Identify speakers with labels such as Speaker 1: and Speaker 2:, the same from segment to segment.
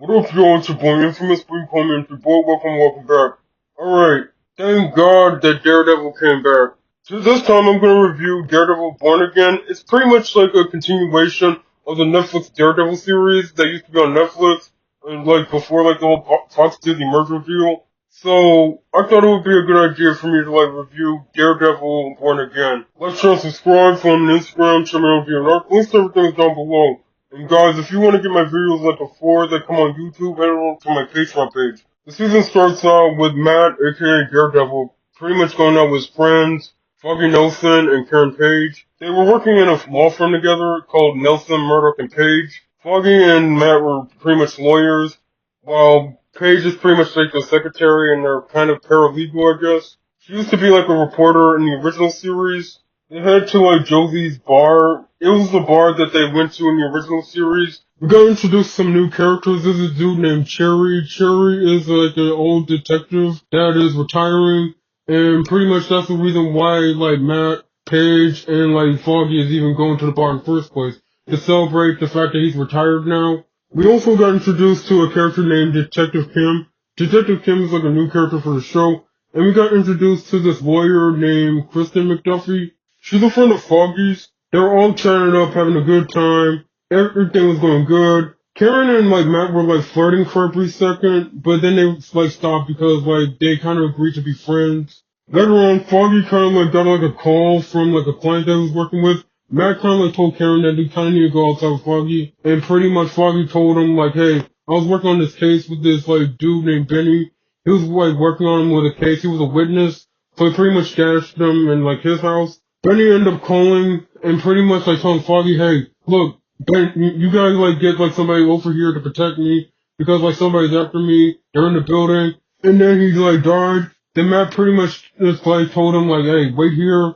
Speaker 1: What up, y'all? It's your boy Infamous Blue Comment. Your boy, welcome back. Alright, thank God that Daredevil came back. So this time I'm gonna review Daredevil Born Again. It's pretty much like a continuation of the Netflix Daredevil series that used to be on Netflix, and like before like the whole Fox Disney merger deal. So I thought it would be a good idea for me to like review Daredevil Born Again. Like, share, subscribe, follow me on Instagram, check me out via an article. Links to everything is down below. And guys, if you want to get my videos like before they come on YouTube, head over to my Patreon page. The season starts out with Matt, aka Daredevil, pretty much going out with his friends, Foggy Nelson and Karen Page. They were working in a law firm together called Nelson, Murdoch, and Page. Foggy and Matt were pretty much lawyers, while Page is pretty much like the secretary and they're kind of paralegal, I guess. She used to be like a reporter in the original series. They head to like Josie's bar. It was the bar that they went to in the original series. We got introduced to some new characters. There's a dude named Cherry. Cherry is like an old detective that is retiring, and pretty much that's the reason why like Matt, Paige, and like Foggy is even going to the bar in the first place, to celebrate the fact that he's retired now. We also got introduced to a character named Detective Kim. Detective Kim is like a new character for the show, and we got introduced to this lawyer named Kristen McDuffie. She's a friend of Foggy's. They were all chatting up, having a good time. Everything was going good. Karen and like Matt were like flirting for a brief second, but then they like stopped because like they kind of agreed to be friends. Later on, Foggy kind of like got like a call from like a client that he was working with. Matt kind of like told Karen that he kind of need to go outside with Foggy, and pretty much Foggy told him like, hey, I was working on this case with this like dude named Benny. He was like working on him with a case. He was a witness, so he pretty much dashed him in like his house. Benny ended up calling and pretty much like telling Foggy, hey, look, Ben, you gotta like get like somebody over here to protect me because like somebody's after me. They're in the building. And then he like died. Then Matt pretty much just like told him like, hey, wait here.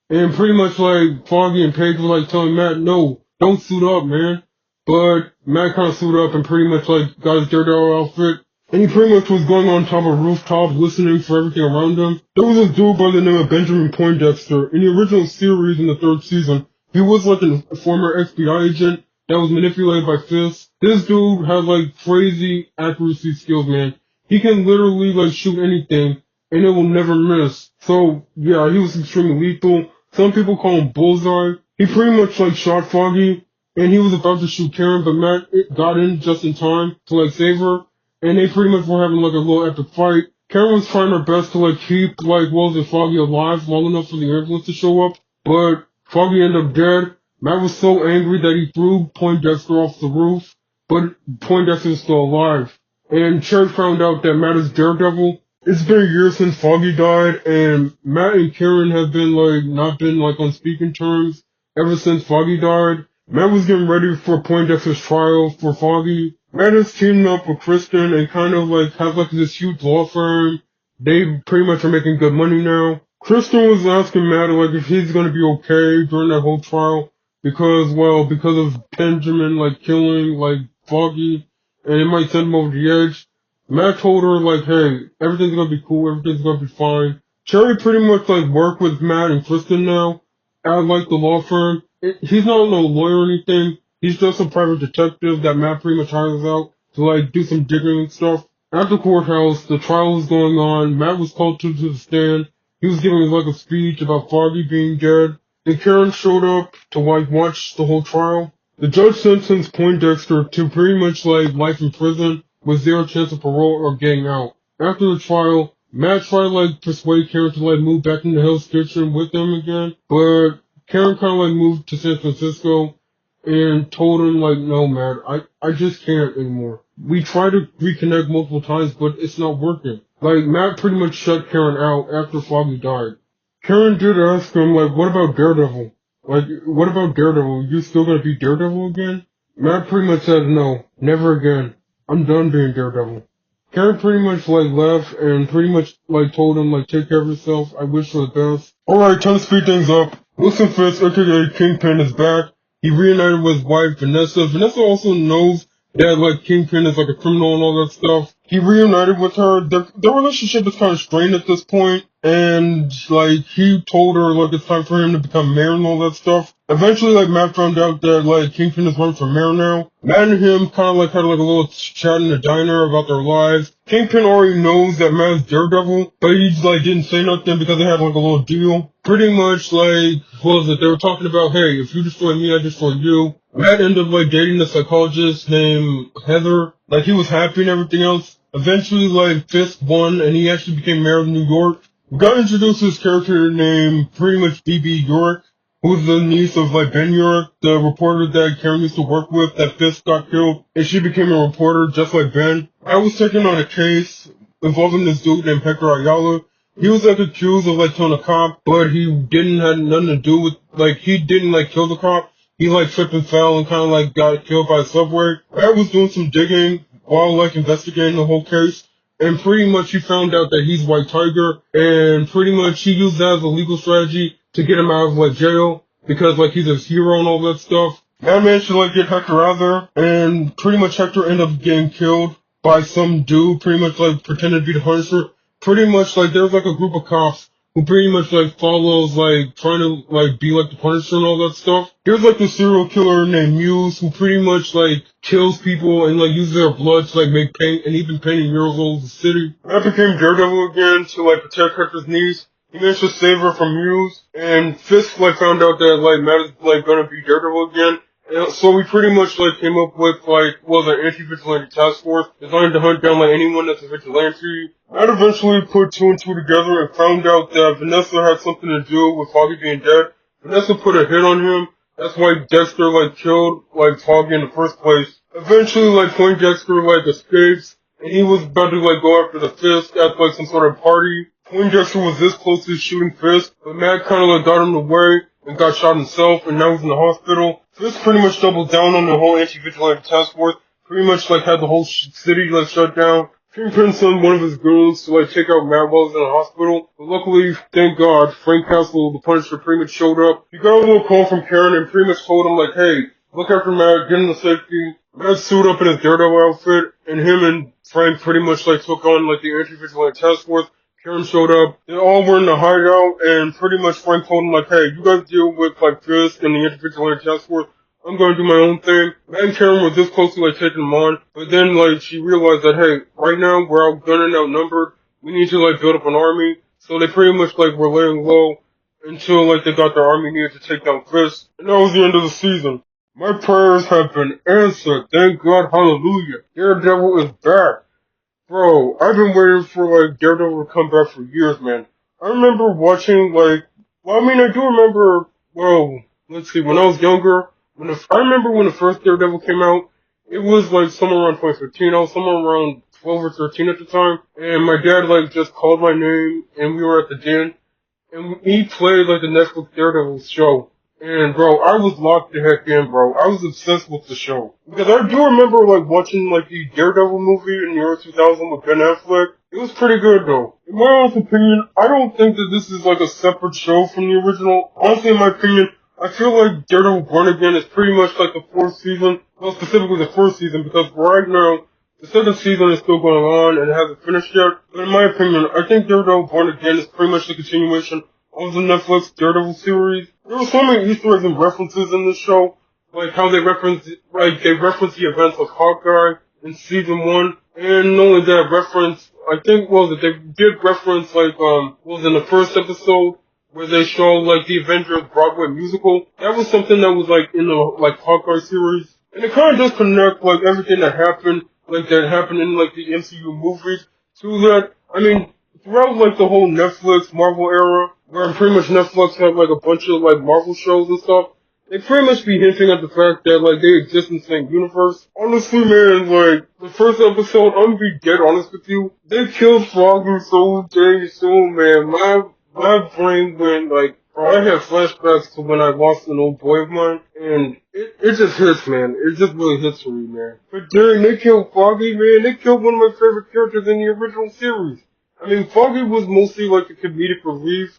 Speaker 1: And pretty much like Foggy and Paige were like telling Matt, no, don't suit up, man. But Matt kind of suited up and pretty much like got his Daredevil outfit. And he pretty much was going on top of a rooftop listening for everything around him. There was a dude by the name of Benjamin Poindexter. In the original series in the third season, he was like a former FBI agent that was manipulated by Fisk. This dude had like crazy accuracy skills, man. He can literally like shoot anything and it will never miss. So yeah, he was extremely lethal. Some people call him Bullseye. He pretty much like shot Foggy and he was about to shoot Karen, but Matt got in just in time to like save her. And they pretty much were having like a little epic fight. Karen was trying her best to like keep like Foggy alive long enough for the ambulance to show up, but Foggy ended up dead. Matt was so angry that he threw Poindexter off the roof, but Poindexter is still alive. And Cherry found out that Matt is Daredevil. It's been years since Foggy died, and Matt and Karen have been like not been like on speaking terms ever since Foggy died. Matt was getting ready for Poindexter's trial for Foggy. Matt is teaming up with Kristen and kind of like have like this huge law firm. They pretty much are making good money now. Kristen was asking Matt like if he's gonna be okay during that whole trial because of Benjamin like killing like Foggy and it might send him over the edge. Matt told her like, hey, everything's gonna be cool, everything's gonna be fine. Cherry pretty much like work with Matt and Kristen now at like the law firm. He's not no lawyer or anything. He's just a private detective that Matt pretty much hires out to like do some digging and stuff. At the courthouse, the trial was going on. Matt was called to the stand. He was giving like a speech about Foggy being dead. And Karen showed up to like watch the whole trial. The judge sentenced Poindexter to pretty much like life in prison with zero chance of parole or getting out. After the trial, Matt tried to like persuade Karen to like move back into Hell's Kitchen with him again, but Karen kind of like moved to San Francisco and told him like, no, Matt, I just can't anymore. We tried to reconnect multiple times, but it's not working. Like, Matt pretty much shut Karen out after Foggy died. Karen did ask him, like, what about Daredevil? Like, what about Daredevil? You still gonna be Daredevil again? Matt pretty much said no, never again. I'm done being Daredevil. Karen pretty much like left and pretty much like told him like take care of yourself. I wish you the best. Alright, time to speed things up. Wilson Fisk, aka Kingpin, is back. He reunited with his wife Vanessa. Vanessa also knows that like Kingpin is like a criminal and all that stuff. He reunited with her. Their relationship is kind of strained at this point, and like he told her like it's time for him to become mayor and all that stuff. Eventually, like, Matt found out that, like, Kingpin is running for mayor now. Matt and him kind of, like, had, like, a little chat in the diner about their lives. Kingpin already knows that Matt's Daredevil, but he, like, didn't say nothing because they had, like, a little deal. Pretty much, like, what was it? They were talking about, hey, if you destroy me, I destroy you. Matt ended up, like, dating a psychologist named Heather. Like, he was happy and everything else. Eventually, like, Fisk won, and he actually became mayor of New York. We got introduced to this character named pretty much B.B. York, who's the niece of like Ben York, the reporter that Karen used to work with that Fisk got killed, and she became a reporter just like Ben. I was taking on a case involving this dude named Hector Ayala. He was like accused of like killing a cop, but he didn't have nothing to do with like he didn't like kill the cop. He like tripped and fell and kind of like got killed by a subway. I was doing some digging while like investigating the whole case. And pretty much he found out that he's White Tiger, and pretty much he used that as a legal strategy to get him out of like jail, because like he's his hero and all that stuff. I managed to like get Hector out there, and pretty much Hector ended up getting killed by some dude, pretty much like pretending to be the Punisher. Pretty much like there's like a group of cops who pretty much like follows like trying to like be like the Punisher and all that stuff. There's like the serial killer named Muse who pretty much like kills people and like uses their blood to like make paint, and even painting murals all over the city. I became Daredevil again to like protect Hector's niece. He managed to save her from Muse, and Fisk like found out that like Matt is like gonna be Daredevil again. And so we pretty much like came up with like an anti-vigilante task force designed to hunt down like anyone that's a vigilante. Matt eventually put two and two together and found out that Vanessa had something to do with Foggy being dead. Vanessa put a hit on him. That's why Dexter like killed like Foggy in the first place. Eventually like Poindexter like escapes, and he was about to like go after the Fisk at like some sort of party. Poindexter was this close to shooting Fisk, but Matt kind of like got him away and got shot himself, and now he's in the hospital. Fisk pretty much doubled down on the whole anti-vigilante task force. Pretty much like had the whole city like shut down. Kingpin sent one of his goons to like take out Matt while he was in the hospital. But luckily, thank God, Frank Castle, the Punisher, pretty much showed up. He got a little call from Karen and pretty much told him like, hey, look after Matt, get him to safety. Matt suited up in his Daredevil outfit, and him and Frank pretty much like took on like the anti-vigilante task force. Karen showed up. They all were in the hideout, and pretty much Frank told him like, hey, you guys deal with like Fisk and the anti-vigilante task force. I'm gonna do my own thing. Matt and Karen were this close to like taking him on, but then like she realized that hey, right now we're outgunned and outnumbered. We need to like build up an army. So they pretty much like were laying low until like they got their army needed to take down Fisk. And that was the end of the season. My prayers have been answered. Thank God, hallelujah. Daredevil is back. Bro, I've been waiting for like Daredevil to come back for years, man. I remember watching I do remember, let's see, when I was younger, I remember when the first Daredevil came out, it was like somewhere around 2015, I was somewhere around 12 or 13 at the time, and my dad like just called my name, and we were at the den, and he played like the Netflix Daredevil show. And bro, I was locked the heck in, bro. I was obsessed with the show. Because I do remember like watching like the Daredevil movie in the year 2000 with Ben Affleck. It was pretty good though. In my honest opinion, I don't think that this is like a separate show from the original. Honestly, in my opinion, I feel like Daredevil Born Again is pretty much like the fourth season. Well, specifically the first season, because right now, the second season is still going on and it hasn't finished yet. But in my opinion, I think Daredevil Born Again is pretty much the continuation of the Netflix Daredevil series. There were so many Easter eggs and references in this show, like how they reference the events of Hawkeye in season 1, and not only that, they did reference in the first episode, where they show like the Avengers Broadway musical. That was something that was like in the like Hawkeye series, and it kind of does connect like everything that happened in like the MCU movies to that. I mean, throughout like the whole Netflix Marvel era, where pretty much Netflix had like a bunch of like Marvel shows and stuff, they pretty much be hinting at the fact that like they exist in the same universe. Honestly, man, like the first episode, I'm gonna be dead honest with you, they killed Froggy so dang soon, man. My brain went like, bro, I had flashbacks to when I lost an old boy of mine, and it just hits, man. It just really hits for me, man. But dang, they killed Foggy, man. They killed one of my favorite characters in the original series. I mean, Foggy was mostly like a comedic relief,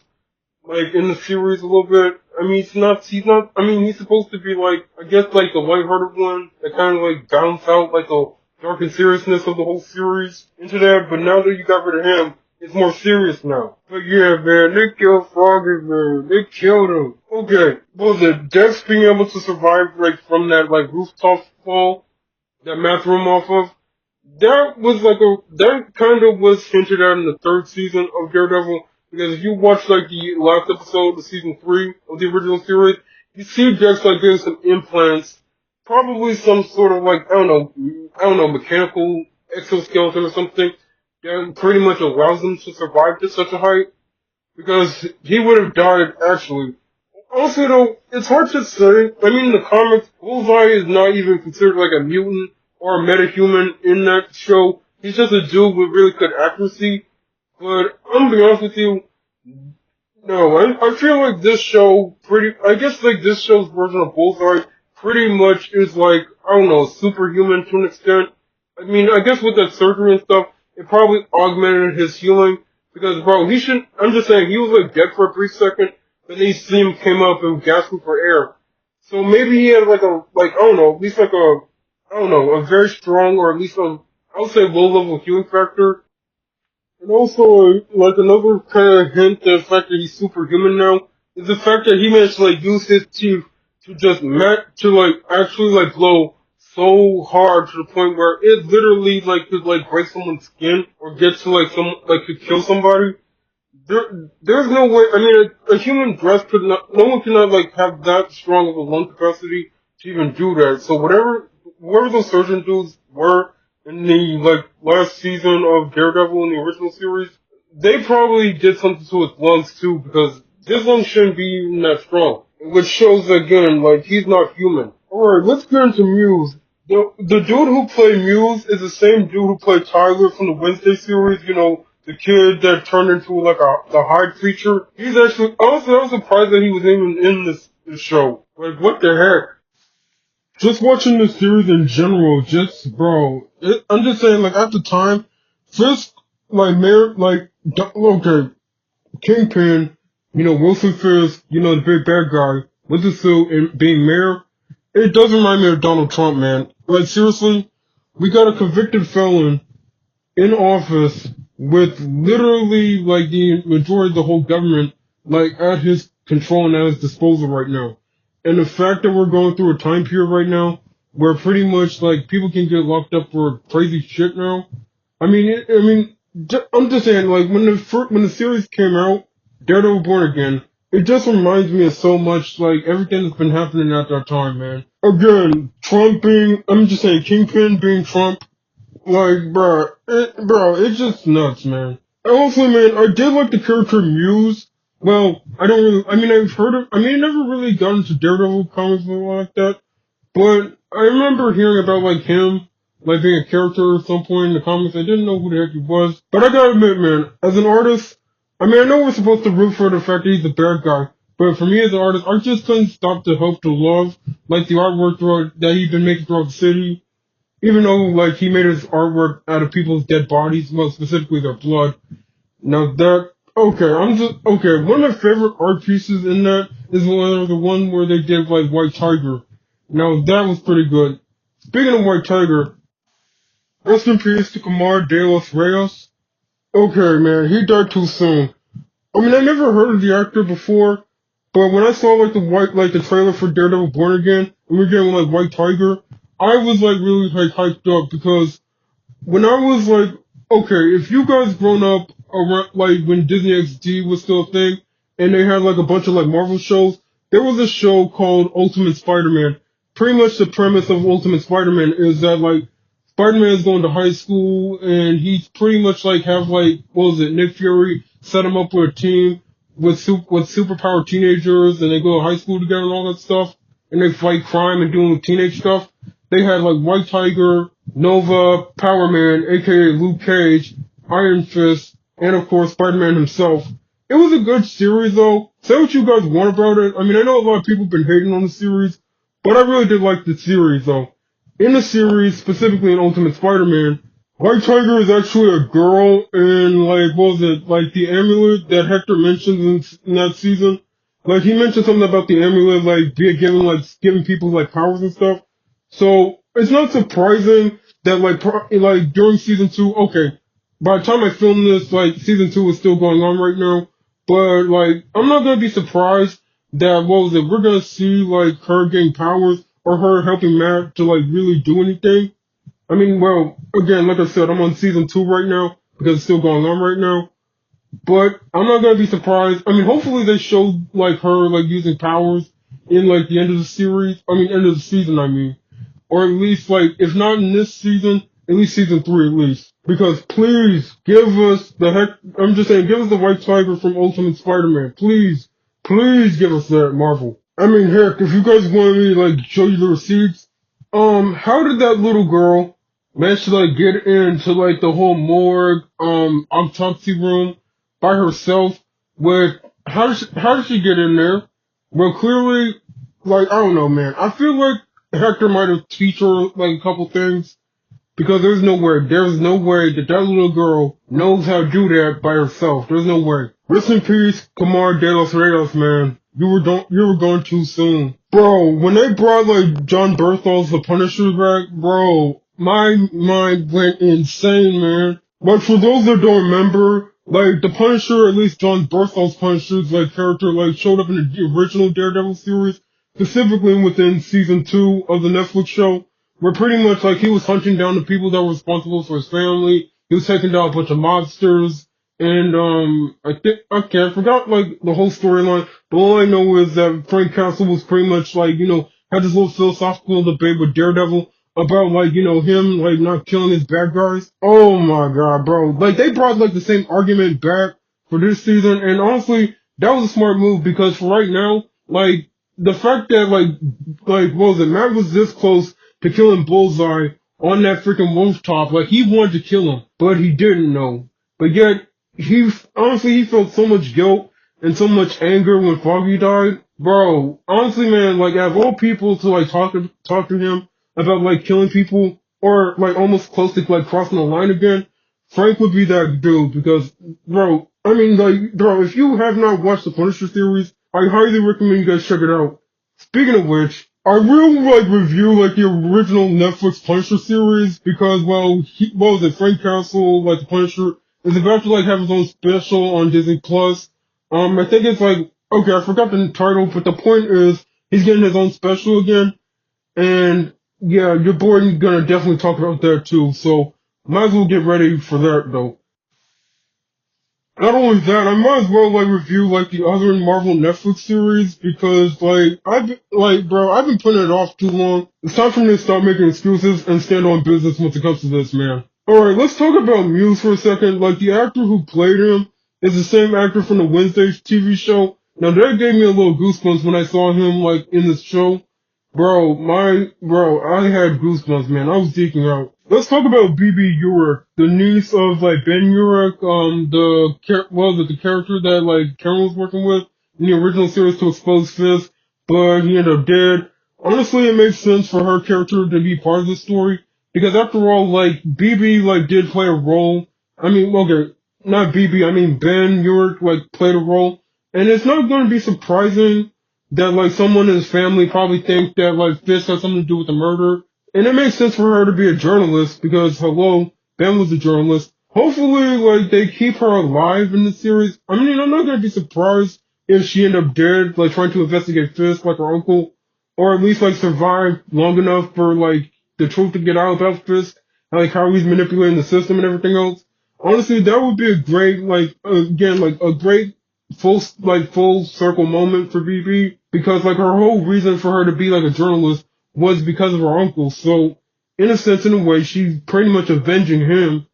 Speaker 1: like in the series a little bit. I mean, he's supposed to be like, I guess like the lighthearted one that kind of like balance out like the dark and seriousness of the whole series into that. But now that you got rid of him, It's more serious now. But yeah, man, they killed Froggy, man. They killed him. Okay, what was it? Dex being able to survive, like, from that, like, rooftop fall that Matt threw him off of? That kind of was hinted at in the third season of Daredevil, because if you watch, like, the last episode of season 3 of the original series, you see Dex, like, getting some implants, probably some sort of, like, I don't know, mechanical exoskeleton or something, that pretty much allows him to survive to such a height, because he would have died, actually. Also, though, it's hard to say. I mean, in the comics, Bullseye is not even considered like a mutant or a metahuman in that show. He's just a dude with really good accuracy. But I'm gonna be honest with you, no, I feel like this show I guess like this show's version of Bullseye pretty much is like, I don't know, superhuman to an extent. I mean, I guess with that surgery and stuff, it probably augmented his healing, because bro, I'm just saying, he was like dead for a brief second, but then you see him came up and gasping for air. So maybe he had I don't know, at least like I don't know, a very strong, or at least I would say low level healing factor. And also, like, another kind of hint that the fact that he's superhuman now is the fact that he managed to, like, use his teeth to actually, like, blow so hard to the point where it literally, like, could, like, break someone's skin or get to, could kill somebody. There's no way, I mean, a human breast no one cannot, like, have that strong of a lung capacity to even do that. So whoever those surgeon dudes were in the, like, last season of Daredevil in the original series, they probably did something to his lungs too, because his lungs shouldn't be even that strong. Which shows, again, like, he's not human. Alright, let's get into Muse. The dude who played Muse is the same dude who played Tyler from the Wednesday series, you know, the kid that turned into like the Hyde creature. He's actually, honestly, I was surprised that he was even in this show. Like, what the heck? Just watching the series in general, I'm just saying, like, at the time, Fisk, like, okay, Kingpin, you know, Wilson Fisk, you know, the big bad guy, with the suit and being mayor, it does remind me of Donald Trump, man. Like, seriously, we got a convicted felon in office with literally, like, the majority of the whole government, like, at his control and at his disposal right now. And the fact that we're going through a time period right now where pretty much, like, people can get locked up for crazy shit now. I'm just saying, like, when the series came out, Daredevil Born Again, it just reminds me of so much, like, everything that's been happening at that time, man. Again, I'm just saying, Kingpin being Trump, like, it's just nuts, man. And also, man, I did like the character Muse. Well, I don't really, I mean, I never really got into Daredevil comics like that, but I remember hearing about, like, him, like, being a character at some point in the comics. I didn't know who the heck he was. But I gotta admit, man, as an artist, I mean, I know we're supposed to root for the fact that he's a bad guy, but for me as an artist, I just couldn't stop to hope to love, like, the artwork that he's been making throughout the city. Even though, like, he made his artwork out of people's dead bodies, well, specifically their blood. Now okay, one of my favorite art pieces in that is the one where they did, like, White Tiger. Now, that was pretty good. Speaking of White Tiger, rest in peace to Kamar de los Reyes. Okay, man, he died too soon. I mean, I never heard of the actor before, but when I saw, like, the trailer for Daredevil Born Again, and we are getting, like, White Tiger, I was, like, really, like, hyped up, because when I was, like, okay, if you guys grown up around, like, when Disney XD was still a thing, and they had, like, a bunch of, like, Marvel shows, there was a show called Ultimate Spider-Man. Pretty much the premise of Ultimate Spider-Man is that, like, Spider-Man is going to high school, and he's pretty much, like, Nick Fury set him up with a team with superpowered teenagers, and they go to high school together and all that stuff, and they fight crime and doing teenage stuff. They had, like, White Tiger, Nova, Power Man, aka Luke Cage, Iron Fist, and of course Spider-Man himself. It was a good series though. Say what you guys want about it. I mean, I know a lot of people have been hating on the series, but I really did like the series though. In the series, specifically in Ultimate Spider-Man, White Tiger is actually a girl, and like the amulet that Hector mentions in that season. Like, he mentioned something about the amulet, like, giving people, like, powers and stuff. So, it's not surprising that, like, during season 2, okay, by the time I film this, like season 2 is still going on right now. But like, I'm not gonna be surprised that what was it? We're gonna see like her getting powers or her helping Matt to like really do anything. I mean, well, again, like I said, I'm on season 2 right now because it's still going on right now. But I'm not gonna be surprised. I mean, hopefully they show like her like using powers in like the end of the series. I mean, end of the season. I mean, or at least like if not in this season, at least season 3 at least. Because please give us the heck. I'm just saying, give us the White Tiger from Ultimate Spider-Man. Please, please give us that, Marvel. I mean, heck, if you guys want me to like show you the receipts, how did that little girl manage to like get into like the whole morgue, autopsy room by herself? With how did she get in there? Well, clearly, like I don't know, man. I feel like Hector might have teach her like a couple things because there's no way that that little girl knows how to do that by herself. There's no way. Rest in peace, Camar de los Reyes, man. You were gone too soon. Bro, when they brought like John Berthol's The Punisher back, bro, my mind went insane, man. But for those that don't remember, like the Punisher, at least John Berthol's Punisher's like character like showed up in the original Daredevil series, specifically within season 2 of the Netflix show, where pretty much like he was hunting down the people that were responsible for his family. He was taking down a bunch of mobsters. And I forgot like the whole storyline, but all I know is that Frank Castle was pretty much like, had this little philosophical debate with Daredevil about like, him like not killing his bad guys. Oh my god, bro. Like they brought like the same argument back for this season, and honestly, that was a smart move because for right now, like the fact that like what was it, Matt was this close to killing Bullseye on that freaking rooftop, like he wanted to kill him, but he didn't know. But yet he felt so much guilt and so much anger when Foggy died. Bro, honestly, man, like, out of all people to, like, talk to him about, like, killing people or, like, almost close to, like, crossing the line again, Frank would be that dude because, bro, I mean, like, bro, if you have not watched the Punisher series, I highly recommend you guys check it out. Speaking of which, I will, like, review, like, the original Netflix Punisher series because, well, what was it, Frank Castle, like, the Punisher, is about to like have his own special on Disney Plus. I think it's like okay, I forgot the title, but the point is he's getting his own special again, and yeah, your boy gonna definitely talk about that too. So might as well get ready for that though. Not only that, I might as well like review like the other Marvel Netflix series because I've been putting it off too long. It's time for me to start making excuses and stand on business when it comes to this, man. Alright, let's talk about Muse for a second. Like the actor who played him is the same actor from the Wednesdays TV show. Now that gave me a little goosebumps when I saw him like in this show. I had goosebumps, man. I was geeking out. Let's talk about BB Urich, the niece of like Ben Urich, the character that like Karen was working with in the original series to expose Fisk, but he ended up dead. Honestly, it makes sense for her character to be part of the story because after all, like BB like did play a role. I mean, okay, not BB, I mean Ben Urich like played a role, and it's not going to be surprising that like someone in his family probably think that like Fisk has something to do with the murder. And it makes sense for her to be a journalist because hello, Ben was a journalist. Hopefully like they keep her alive in the series. I mean, I'm not gonna be surprised if she ended up dead, like trying to investigate Fisk like her uncle. Or at least like survive long enough for like the truth to get out about Fisk, like how he's manipulating the system and everything else. Honestly, that would be a great like again like a great full circle moment for BB because like her whole reason for her to be like a journalist was because of her uncle. So in a sense, in a way, she's pretty much avenging him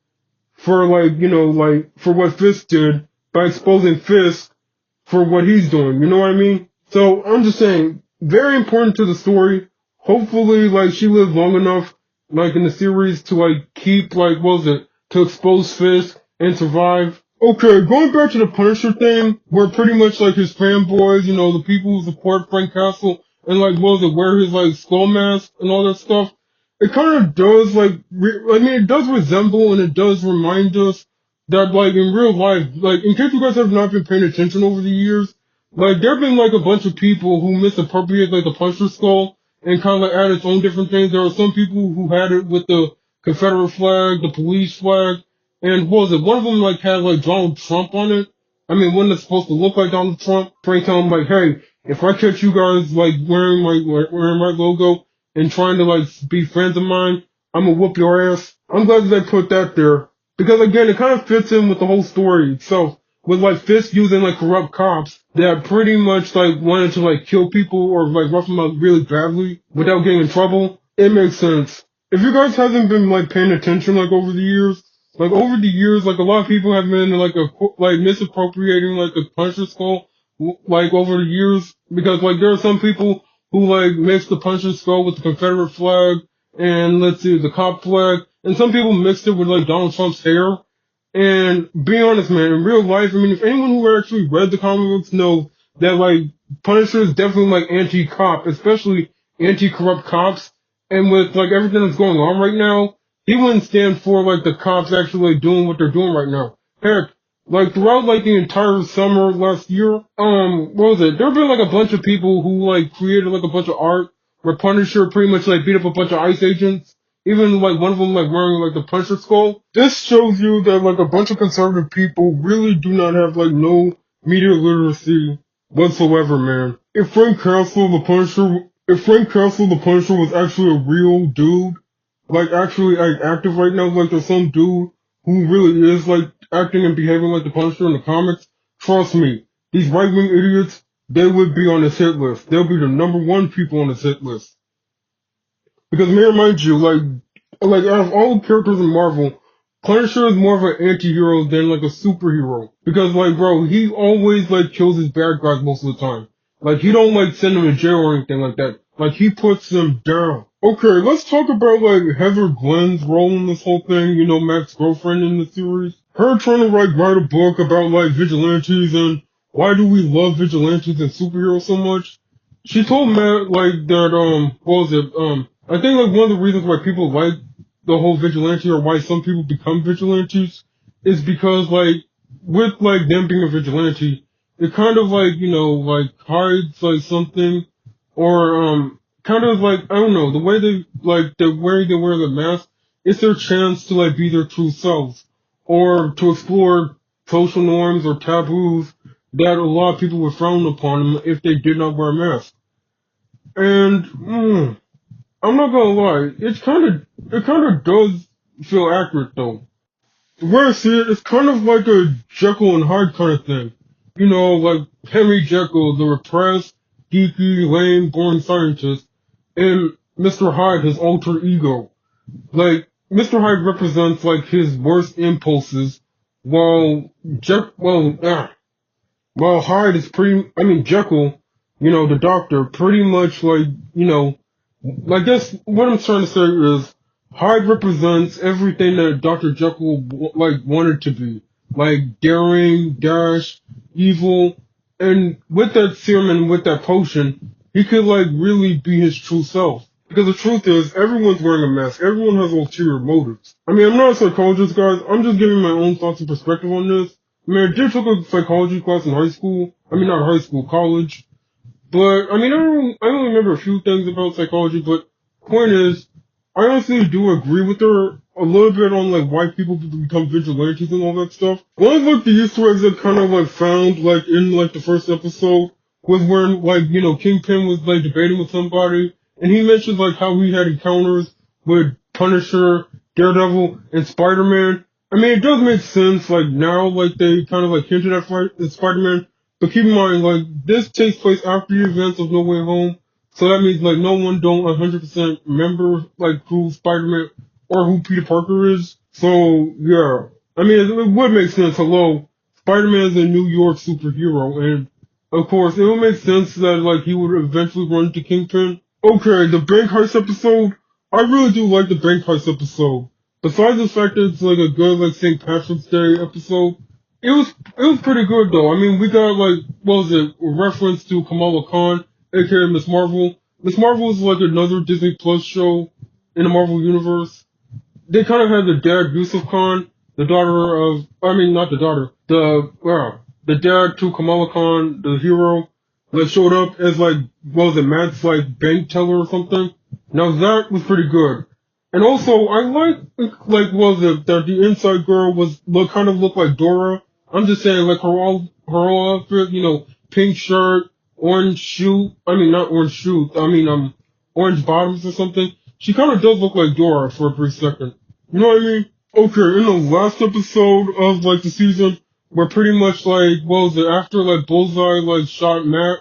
Speaker 1: for like for what Fisk did by exposing Fisk for what he's doing. You know what I mean? So I'm just saying, very important to the story. Hopefully, like she lives long enough, like in the series, to like keep like what was it to expose Fisk and survive. Okay, going back to the Punisher thing, where pretty much like his fanboys, the people who support Frank Castle and like what was it, wear his like skull mask and all that stuff. It kind of does it does resemble and it does remind us that like in real life, like in case you guys have not been paying attention over the years, like there have been like a bunch of people who misappropriate like the Punisher skull and kind of like add its own different things. There are some people who had it with the Confederate flag, the police flag, And what was it? One of them like had like Donald Trump on it. I mean, one that's supposed to look like Donald Trump. Frank telling him like, hey, if I catch you guys like wearing my logo and trying to like be friends of mine, I'm gonna whoop your ass. I'm glad that they put that there because again, it kind of fits in with the whole story itself. With like Fisk using like corrupt cops that pretty much like wanted to like kill people or like rough them up really badly without getting in trouble. It makes sense. If you guys haven't been like paying attention over the years, like a lot of people have been like misappropriating like the Punisher skull, like over the years, because like there are some people who like mix the Punisher skull with the Confederate flag and let's see the cop flag, and some people mixed it with like Donald Trump's hair. And be honest, man, in real life, I mean, if anyone who actually read the comic books knows that like Punisher is definitely like anti-cop, especially anti-corrupt cops, and with like everything that's going on right now. He wouldn't stand for like the cops actually like, doing what they're doing right now. Heck, like throughout like the entire summer last year, what was it? There have been like a bunch of people who like created like a bunch of art where Punisher pretty much like beat up a bunch of ICE agents. Even like one of them like wearing like the Punisher skull. This shows you that like a bunch of conservative people really do not have like no media literacy whatsoever, man. If Frank Castle the Punisher was actually a real dude, like actually like active right now, like there's some dude who really is like acting and behaving like the Punisher in the comics, trust me, these right wing idiots, they would be on this hit list. They'll be the number one people on this hit list. Because may I remind you, like out of all the characters in Marvel, Punisher is more of an anti-hero than like a superhero. Because like bro, he always like kills his bad guys most of the time. Like he don't like send them to jail or anything like that. Like he puts them down. Okay, let's talk about like Heather Glenn's role in this whole thing, you know, Mac's girlfriend in the series. Her trying to write a book about like vigilantes and why do we love vigilantes and superheroes so much. She told Matt like that what was it? I think like one of the reasons why people like the whole vigilante or why some people become vigilantes is because like with like them being a vigilante, it kind of like, you know, like hides like something or kind of like I don't know, the way they wear the mask, it's their chance to like be their true selves or to explore social norms or taboos that a lot of people would frown upon them if they did not wear a mask. And I'm not gonna lie, it kind of does feel accurate though. The way I see it, it's kind of like a Jekyll and Hyde kind of thing. You know, like Henry Jekyll, the repressed, geeky, lame, boring scientist, and Mr. Hyde, his alter ego. Like Mr. Hyde represents like his worst impulses, while while Hyde is Jekyll, you know, the doctor, pretty much like, you know, I guess what I'm trying to say is Hyde represents everything that Dr. Jekyll like wanted to be, like daring, dash, evil, and with that serum and with that potion, he could like really be his true self. Because the truth is, everyone's wearing a mask. Everyone has ulterior motives. I mean, I'm not a psychologist, guys. I'm just giving my own thoughts and perspective on this. I mean, I did take a psychology class in high school. I mean, not high school, college. But I mean, I don't remember a few things about psychology. But point is, I honestly do agree with her a little bit on like why people become vigilantes and all that stuff. One of like the Easter eggs that kind of like found like in like the first episode was when like you know Kingpin was like debating with somebody, and he mentioned like how he had encounters with Punisher, Daredevil, and Spider-Man. I mean, it does make sense like now like they kind of like hinted at Spider-Man. But keep in mind, like, this takes place after the events of No Way Home, so that means, like, no one don't 100% remember, like, who Spider-Man or who Peter Parker is. So, yeah. I mean, it would make sense, hello, Spider-Man is a New York superhero, and, of course, it would make sense that, like, he would eventually run into Kingpin. Okay, the bank heist episode, I really do like the bank heist episode. Besides the fact that it's, like, a good, like, St. Patrick's Day episode, it was pretty good though. I mean, we got like what was it? A reference to Kamala Khan, aka Miss Marvel. Miss Marvel is like another Disney Plus show in the Marvel universe. They kind of had the dad Yusuf Khan, the daughter of not the daughter, the dad to Kamala Khan, the hero, that showed up as like what was it? Matt's like bank teller or something. Now that was pretty good. And also, I like, was it that the inside girl kind of looked like Dora? I'm just saying, like, her whole outfit, pink shirt, orange shoe, I mean, not orange shoe, orange bottoms or something. She kind of does look like Dora for a brief second. You know what I mean? Okay, in the last episode of, like, the season, where pretty much, like, what was it, after, like, Bullseye, like, shot Matt,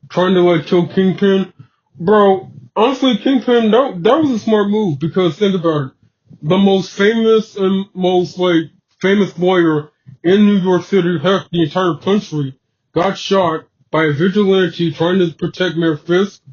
Speaker 1: trying to, like, kill Kingpin, bro, honestly, Kingpin, that was a smart move, because think about it. The most famous and most, like, famous lawyer in New York City, heck, the entire country, got shot by a vigilante trying to protect Mayor Fisk.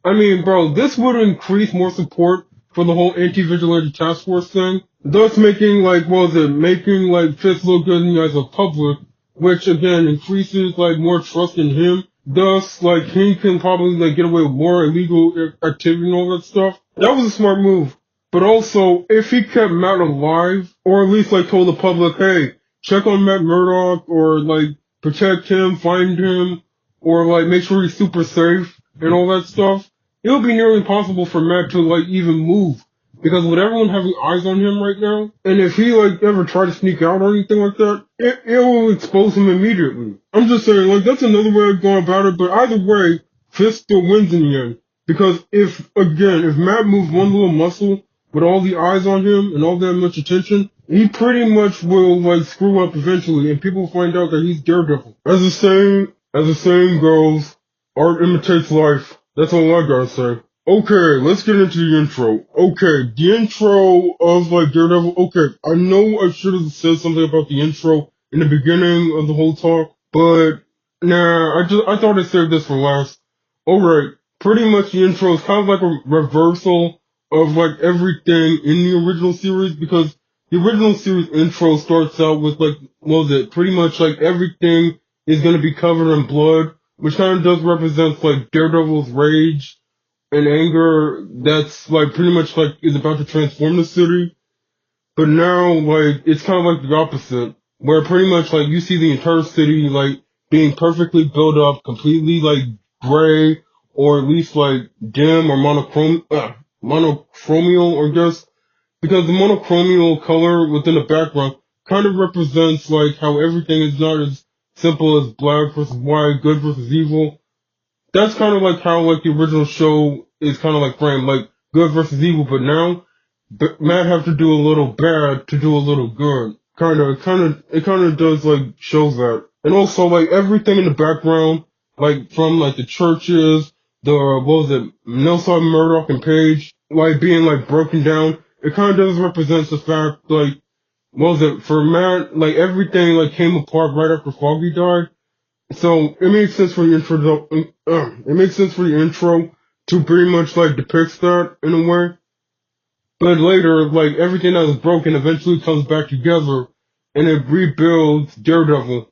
Speaker 1: I mean, bro, this would increase more support for the whole anti-vigilante task force thing, thus making, like, what was it, making, like, Fisk look good in the eyes of public, which, again, increases, like, more trust in him. Thus, like, he can probably, like, get away with more illegal activity and all that stuff. That was a smart move. But also, if he kept Matt alive, or at least, like, told the public, hey, check on Matt Murdock, or, like, protect him, find him, or, like, make sure he's super safe, and all that stuff, it would be nearly impossible for Matt to, like, even move. Because with everyone having eyes on him right now, and if he, like, ever tried to sneak out or anything like that, it will expose him immediately. I'm just saying, like, that's another way of going about it, but either way, Fisk still wins in the end. Because if Matt moves one little muscle with all the eyes on him and all that much attention, he pretty much will, like, screw up eventually, and people find out that he's Daredevil. As the saying goes, art imitates life. That's all I gotta say. Okay, let's get into the intro. Okay, the intro of, like, Daredevil. Okay, I know I should have said something about the intro in the beginning of the whole talk, but nah, I thought I'd save this for last. Alright, pretty much the intro is kind of like a reversal of, like, everything in the original series, because the original series intro starts out with, like, what was it, pretty much, like, everything is gonna be covered in blood, which kind of does represent, like, Daredevil's rage and anger that's, like, pretty much, like, is about to transform the city. But now, like, it's kind of like the opposite, where pretty much, like, you see the entire city, like, being perfectly built up, completely, like, gray, or at least, like, dim or monochromial, I guess, because the monochromial color within the background kind of represents, like, how everything is not as simple as black versus white, good versus evil. That's kind of like how, like, the original show is kind of like framed, like, good versus evil, but now, Matt have to do a little bad to do a little good. It kind of does, like, shows that. And also, like, everything in the background, like, from, like, the churches, what was it, Nelson, Murdoch, and Page, like, being, like, broken down, it kind of does represent the fact, like, what was it, for Matt, like, everything, like, came apart right after Foggy died. So it makes sense for the intro. It makes sense for the intro to pretty much, like, depict that in a way. But later, like, everything that was broken eventually comes back together, and it rebuilds Daredevil.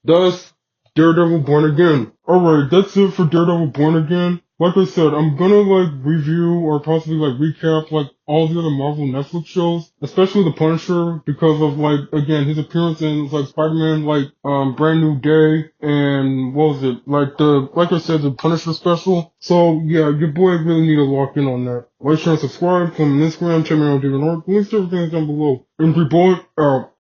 Speaker 1: Thus, Daredevil Born Again. Alright, that's it for Daredevil Born Again. Like I said, I'm gonna, like, review or possibly, like, recap, like, all the other Marvel Netflix shows, especially The Punisher, because of, like, again, his appearance in, like, Spider-Man, like, Brand New Day, and what was it, like I said, the Punisher special. So, yeah, your boy really need to lock in on that. Like, share, and subscribe, come on Instagram, check me out, David Hart, links to everything is down below. And boy, out.